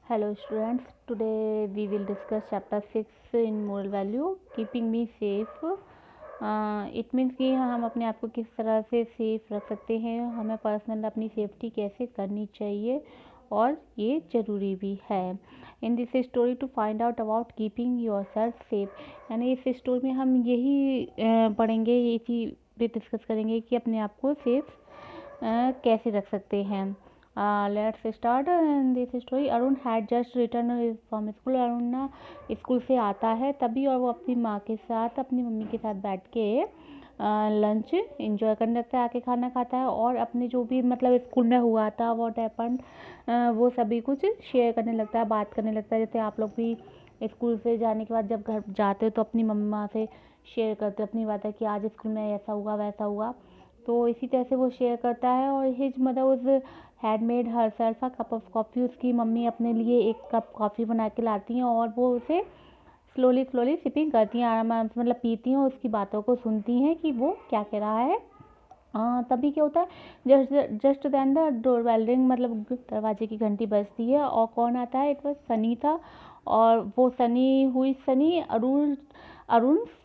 Hello students, today we will discuss chapter 6 in moral value, keeping me safe. It means कि हम अपने आप को किस तरह से सेफ रख सकते हैं, हमें पर्सनल अपनी सेफ्टी कैसे करनी चाहिए और ये ज़रूरी भी है. In this story to find out about keeping yourself safe, यानी इस स्टोरी में हम यही पढ़ेंगे, इसी पे डिस्कस करेंगे कि अपने आप को सेफ कैसे रख सकते हैं. Let's start this story. Arun had just return from school. Arun ना स्कूल से आता है तभी, और वो अपनी माँ के साथ, अपनी मम्मी के साथ बैठ के लंच एंजॉय करने लगता है, आके खाना खाता है और अपने जो भी मतलब स्कूल में हुआ था व्हाट हैपेंड वो सभी कुछ शेयर करने लगता है, बात करने लगता है. जैसे आप लोग भी स्कूल से जाने के बाद जब घर जाते हो तो अपनी मम्मा से शेयर करते हो अपनी बातें कि आज स्कूल में ऐसा हुआ वैसा हुआ. तो इसी तरह से वो शेयर करता है. और his mother was had made her self a cup of coffee. उसकी मम्मी अपने लिए एक कप कॉफ़ी बना के लाती हैं और वो उसे स्लोली सिपिंग करती हैं, आराम आराम से मतलब पीती हैं, उसकी बातों को सुनती हैं कि वो क्या कह रहा है. तभी क्या होता है, just then the door bell ring, मतलब दरवाजे की घंटी बजती है और कौन आता है. इट वॉज सनी था. और वो सनी हुई सनी अरुण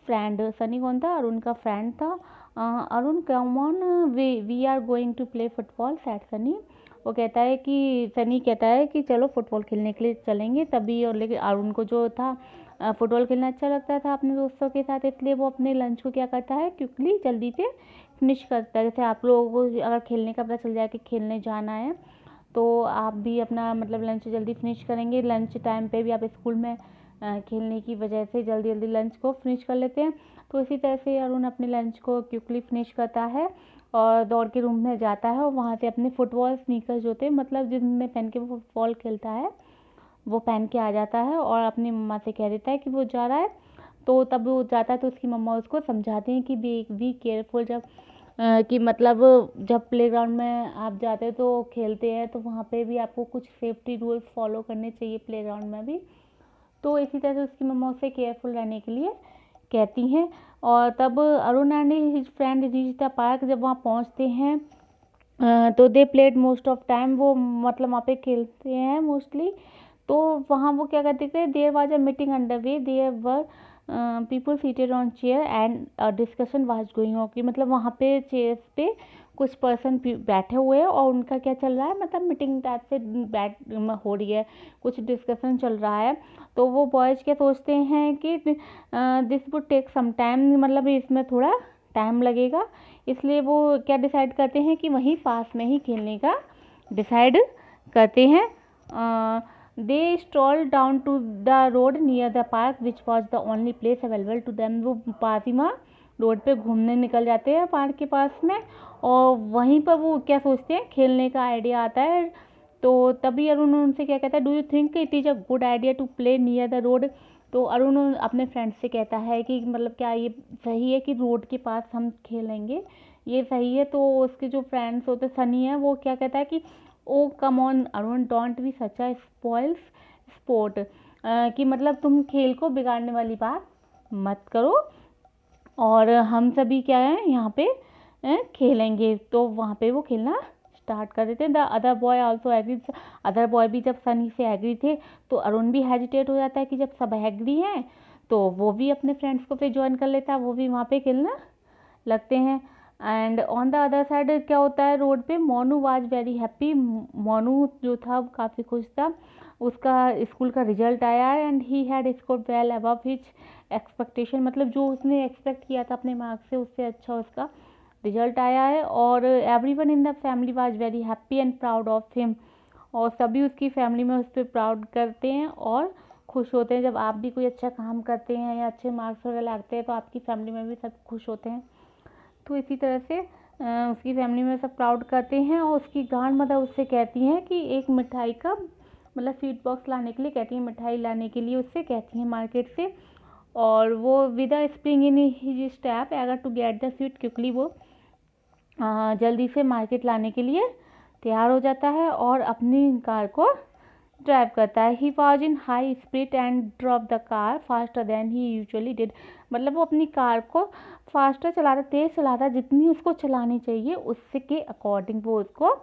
फ्रेंड. सनी कौन था? अरुण का फ्रेंड था. Arun come on, we are going to play football said Sunny. वो कहता है कि सनी कहता है कि चलो फुटबॉल खेलने के लिए चलेंगे. तभी और लेकिन अरुण को जो था फुटबॉल खेलना अच्छा लगता था अपने दोस्तों के साथ, इसलिए वो अपने लंच को क्या करता है, क्विकली जल्दी से फिनिश करता है. जैसे आप लोगों को अगर खेलने का पता चल जाए कि खेलने जाना है तो आप भी अपना मतलब लंच जल्दी फिनिश करेंगे. लंच टाइम पे भी आप स्कूल में खेलने की वजह से जल्दी जल्दी लंच को फिनिश कर लेते हैं. तो इसी तरह से अरुण अपने लंच को क्विकली फिनिश करता है और दौड़ के रूम में जाता है और वहाँ से अपने फुटबॉल स्नीकर्स जो होते हैं, मतलब जिनमें पहन के वो फुटबॉल खेलता है, वो पहन के आ जाता है और अपनी मम्मा से कह देता है कि वो जा रहा है. तो तब वो जाता है तो उसकी मम्मा उसको समझाती हैं कि बी केयरफुल. जब कि मतलब जब प्लेग्राउंड में आप जाते हो तो खेलते हैं तो वहाँ पे भी आपको कुछ सेफ्टी रूल्स फॉलो करने चाहिए प्लेग्राउंड में भी. तो इसी तरह से उसकी मम्मा उसे केयरफुल रहने के लिए कहती हैं. और तब Arun and his friend reach the park. जब वहाँ पहुँचते हैं तो they played most of time. वो मतलब वहाँ पे खेलते हैं मोस्टली. तो वहाँ वो क्या करते थे, there was a meeting under way, there were people seated on chair and discussion was going on. कि मतलब वहाँ पे चेयर्स पे कुछ पर्सन बैठे हुए हैं और उनका क्या चल रहा है, मतलब मीटिंग टाइप से बैठ हो रही है, कुछ डिस्कशन चल रहा है. तो वो बॉयज़ क्या सोचते हैं कि this would take some time, मतलब इसमें थोड़ा टाइम लगेगा, इसलिए वो क्या डिसाइड करते हैं कि वहीं पास में ही खेलने का डिसाइड करते हैं. They stroll down to the road near the park which was the only place available to them. वो पास ही वहाँ रोड पे घूमने निकल जाते हैं पार्क के पास में, और वहीं पर वो क्या सोचते हैं, खेलने का आइडिया आता है. तो तभी अरुण उनसे क्या कहता है, do you think it is a good idea to play near the road. तो अरुण अपने फ्रेंड से कहता है कि मतलब क्या ये सही है कि रोड के पास हम खेलेंगे, ये सही है. तो उसके जो फ्रेंड्स होते सनी है, वो क्या कहता है कि oh come on Arun, don't be such a spoils sport. कि मतलब तुम खेल को बिगाड़ने वाली बात मत करो और हम सभी क्या है यहाँ पे खेलेंगे. तो वहाँ पे वो खेलना स्टार्ट कर देते हैं. The other boy also agree. Other boy भी जब सनी से एग्री थे तो अरुण भी हेजिटेट हो जाता है कि जब सब एग्री हैं तो वो भी अपने फ्रेंड्स को पे ज्वाइन कर लेता है, वो भी वहाँ पे खेलना लगते हैं. And on the other side क्या होता है, रोड पे Monu was very happy. Monu जो था काफ़ी खुश था, उसका स्कूल का रिजल्ट आया है and he had scored well above his expectation. मतलब जो उसने एक्सपेक्ट किया था अपने मार्क्स से, उससे अच्छा उसका रिजल्ट आया है. और every one in the family was very happy and proud of him. और सभी उसकी फैमिली में उस पर प्राउड करते हैं और खुश होते हैं. जब आप भी कोई अच्छा काम करते हैं या अच्छे मार्क्स वगैरह लाते हैं तो आपकी फैमिली में भी सब खुश होते हैं. तो इसी तरह से उसकी फैमिली में सब प्राउड करते हैं. और उसकी ग्रैंड मदर उससे कहती हैं कि एक मिठाई का मतलब स्वीट बॉक्स लाने के लिए कहती हैं, मिठाई लाने के लिए उससे कहती हैं मार्केट से. और वो with a spring in his step eager to get the sweet, quickly वो जल्दी से मार्केट लाने के लिए तैयार हो जाता है और अपनी कार को ड्राइव करता है। He was in high speed and drop the car faster than he usually did, मतलब वो अपनी कार को फास्टर चलाता, तेज़ चलाता, जितनी उसको चलानी चाहिए उससे के अकॉर्डिंग वो उसको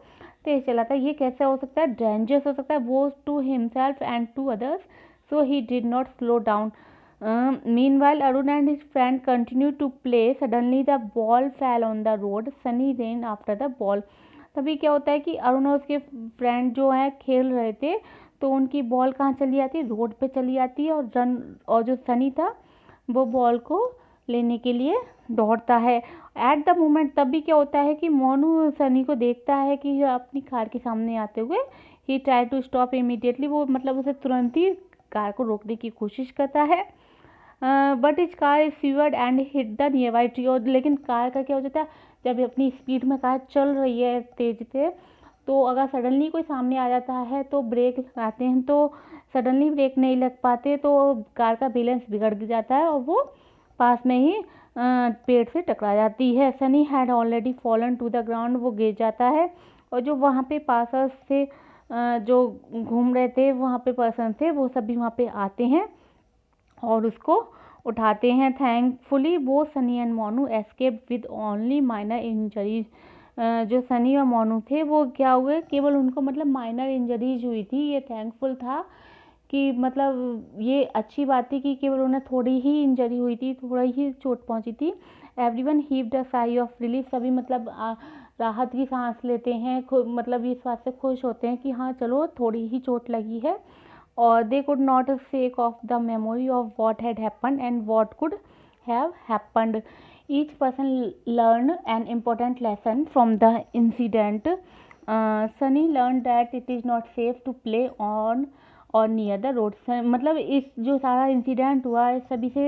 तेज़ चलाता है। ये कैसे हो सकता है? डेंजरस हो सकता है, वो to himself and to others, so he did not slow down. Meanwhile, Arun and his friend continued to play. Suddenly, the ball fell on the road. Sunny ran after the ball. तभी क्या होता है कि अरुण और उसके friend जो है खेल रहे थे, तो उनकी बॉल कहाँ चली जाती है? रोड पे चली जाती है। और जो सनी था वो बॉल को लेने के लिए दौड़ता है। एट द मोमेंट, तभी क्या होता है कि मोनू सनी को देखता है कि अपनी कार के सामने आते हुए, ही ट्राई टू स्टॉप इमीडिएटली, वो मतलब उसे तुरंत ही कार को रोकने की कोशिश करता है। But his car swerved and hit the nearby tree, और लेकिन कार का क्या हो जाता है, जब अपनी स्पीड में कार चल रही है तेज से, तो अगर सडनली कोई सामने आ जाता है तो ब्रेक लगाते हैं, तो सडनली ब्रेक नहीं लग पाते तो कार का बैलेंस बिगड़ जाता है और वो पास में ही पेड़ से टकरा जाती है। Sunny had already fallen to the ground, वो गिर जाता है। और जो वहाँ पे पासर्स थे, जो घूम रहे थे वहाँ पे पर्सन थे, वो सभी वहाँ पे आते हैं और उसको उठाते हैं। थैंकफुली वो Sunny and Monu escape with only minor injuries. जो सनी और मोनू थे वो क्या हुए, केवल उनको मतलब माइनर इंजरीज हुई थी। ये थैंकफुल था कि मतलब ये अच्छी बात थी कि केवल उन्हें थोड़ी ही इंजरी हुई थी, थोड़ी ही चोट पहुंची थी। Everyone heaved a sigh of relief, सभी मतलब राहत की सांस लेते हैं, मतलब इस बात से खुश होते हैं कि हाँ चलो थोड़ी ही चोट लगी है। और they could not shake off the memory of what had happened and what could have happened. Each person learned an important lesson from the incident. Sunny learned that it is not safe to play on और near the road. मतलब इस जो सारा incident हुआ है, सभी से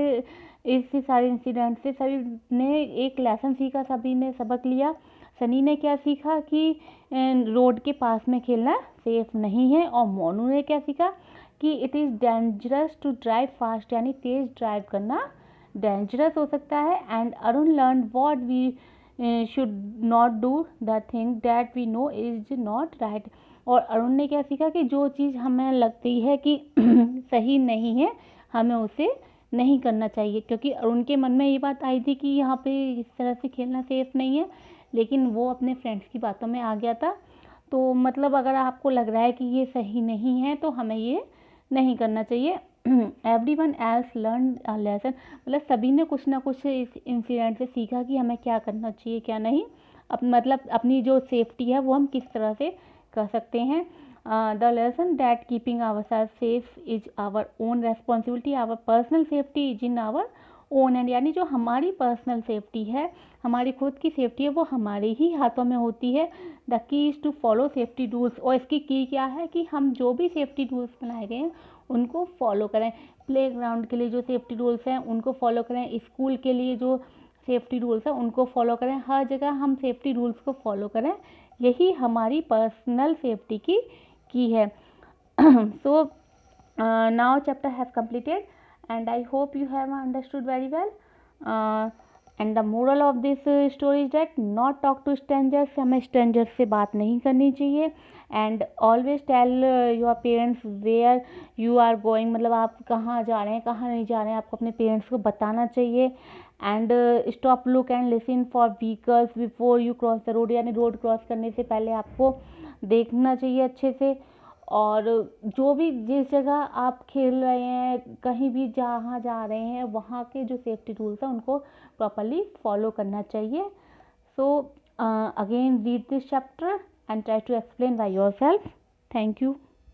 इस सारे इंसिडेंट से सभी ने एक लेसन सीखा, सभी ने सबक लिया। सनी ने क्या सीखा कि रोड के पास में खेलना सेफ नहीं है, और मोनू ने क्या सीखा कि it is dangerous to drive fast, यानी तेज़ ड्राइव करना डेंजरस हो सकता है। And Arun learn what we should not do, the thing that we know is not right. और अरुण ने क्या सीखा कि जो चीज़ हमें लगती है कि सही नहीं है, हमें उसे नहीं करना चाहिए। क्योंकि अरुण के मन में ये बात आई थी कि यहाँ पे इस तरह से खेलना सेफ नहीं है, लेकिन वो अपने फ्रेंड्स की बातों में आ गया था। तो मतलब अगर आपको लग रहा है कि ये सही नहीं है तो हमें ये नहीं करना चाहिए। Everyone else learn a lesson, मतलब सभी ने कुछ ना कुछ इस इंसिडेंट से सीखा कि हमें क्या करना चाहिए क्या नहीं, मतलब अपनी जो सेफ्टी है वो हम किस तरह से कर सकते हैं। The lesson that keeping ourself safe is our own responsibility, our personal safety is in our own hand, यानी जो हमारी पर्सनल सेफ्टी है, हमारी खुद की सेफ्टी है, वो हमारे ही हाथों में होती है। The key is to follow safety rules, और इसकी की क्या है कि हम जो भी सेफ्टी रूल्स बनाए गए हैं उनको फॉलो करें। प्लेग्राउंड के लिए जो सेफ्टी रूल्स हैं उनको फॉलो करें, स्कूल के लिए जो सेफ्टी रूल्स हैं उनको फॉलो करें, हर जगह हम सेफ्टी रूल्स को फॉलो करें, यही हमारी पर्सनल सेफ्टी की है। So now chapter have completed and I hope you have understood very well. And the moral of this story is that not talk to strangers, हमें strangers से बात नहीं करनी चाहिए। And always tell your parents where you are going, मतलब आप कहाँ जा रहे हैं कहाँ नहीं जा रहे हैं, आपको अपने पेरेंट्स को बताना चाहिए। And stop look and listen for vehicles before you cross the road, यानी रोड क्रॉस करने से पहले आपको देखना चाहिए अच्छे से। और जो भी जिस जगह आप खेल रहे हैं, कहीं भी जहाँ जा रहे हैं, वहाँ के जो सेफ्टी रूल्स हैं उनको प्रॉपरली फॉलो करना चाहिए। So again read this chapter and try to explain by yourself. Thank you.